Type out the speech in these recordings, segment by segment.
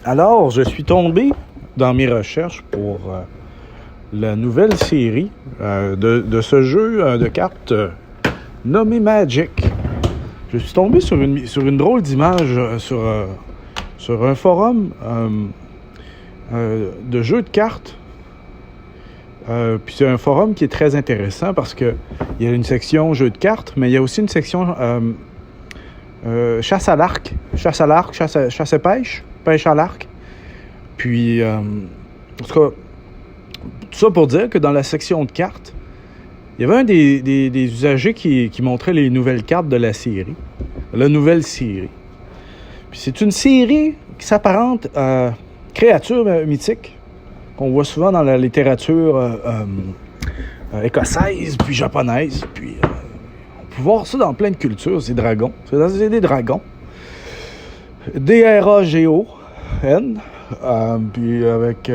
Alors, je suis tombé dans mes recherches pour la nouvelle série de ce jeu de cartes nommé Magic. Je suis tombé sur une drôle d'image sur un forum de jeux de cartes. Puis c'est un forum qui est très intéressant parce qu'il y a une section jeux de cartes, mais il y a aussi une section chasse à l'arc, chasse et pêche à l'arc. Puis, en tout cas, tout ça pour dire que dans la section de cartes, il y avait un des usagers qui montrait les nouvelles cartes de la série, la nouvelle série. Puis c'est une série qui s'apparente à créatures mythiques qu'on voit souvent dans la littérature écossaise puis japonaise. Puis on peut voir ça dans plein de cultures, ces dragons. C'est des dragons. D-R-A-G-O-N. Puis avec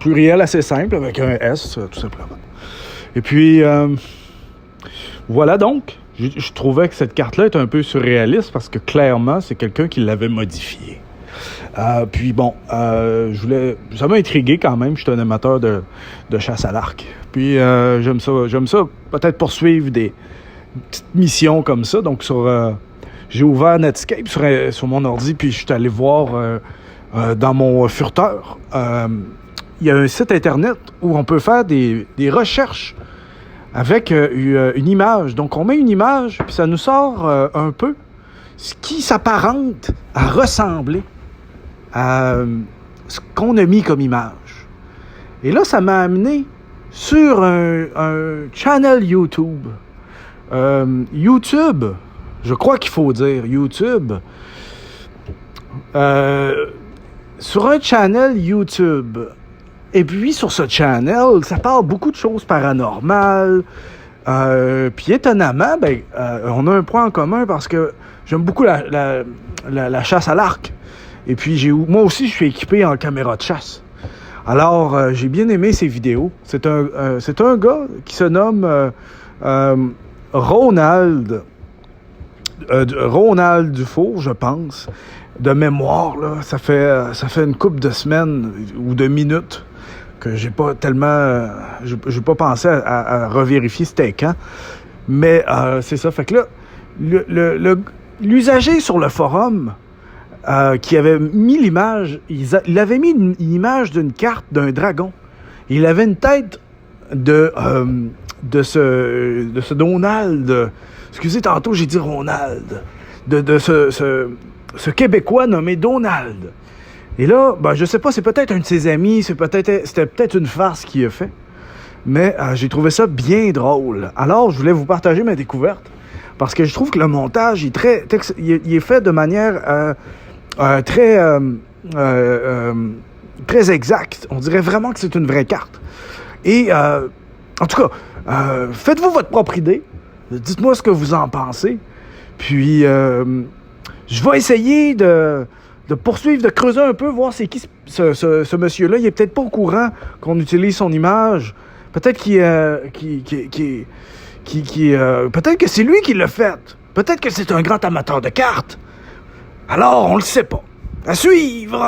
pluriel assez simple, avec un S, tout simplement. Et puis, voilà donc. Je trouvais que cette carte-là est un peu surréaliste parce que clairement, c'est quelqu'un qui l'avait modifiée. Puis bon, ça m'a intrigué quand même. Je suis un amateur de chasse à l'arc. Puis j'aime ça. Peut-être poursuivre des petites missions comme ça. Donc j'ai ouvert Netscape sur mon ordi, puis je suis allé voir dans mon furteur. Il y a un site internet où on peut faire des recherches avec une image. Donc on met une image, puis ça nous sort un peu ce qui s'apparente à ressembler à ce qu'on a mis comme image. Et là, ça m'a amené sur un channel YouTube. YouTube, je crois qu'il faut dire YouTube. Sur un channel YouTube. Et puis, sur ce channel, ça parle beaucoup de choses paranormales. Puis, étonnamment, on a un point en commun parce que j'aime beaucoup la chasse à l'arc. Et puis, moi aussi, je suis équipé en caméra de chasse. Alors, j'ai bien aimé ces vidéos. C'est un gars qui se nomme Ronald Dufour, je pense. De mémoire, là, ça fait une couple de semaines ou de minutes que j'ai pas tellement... j'ai pas pensé à revérifier c'était quand. Mais c'est ça. Fait que là, l'usager sur le forum qui avait mis l'image, il avait mis une image d'une carte d'un dragon. Il avait une tête de ce Donald. Excusez, tantôt j'ai dit Ronald. De ce Québécois nommé Donald. Et là, je sais pas, c'est peut-être un de ses amis, c'était peut-être une farce qu'il a fait. Mais j'ai trouvé ça bien drôle. Alors, je voulais vous partager ma découverte. Parce que je trouve que le montage il est fait de manière très exacte. On dirait vraiment que c'est une vraie carte. Et, en tout cas, faites-vous votre propre idée. Dites-moi ce que vous en pensez. Puis, je vais essayer de poursuivre, de creuser un peu, voir c'est qui ce monsieur-là. Il est peut-être pas au courant qu'on utilise son image. Peut-être peut-être que c'est lui qui l'a fait. Peut-être que c'est un grand amateur de cartes. Alors, on le sait pas. À suivre!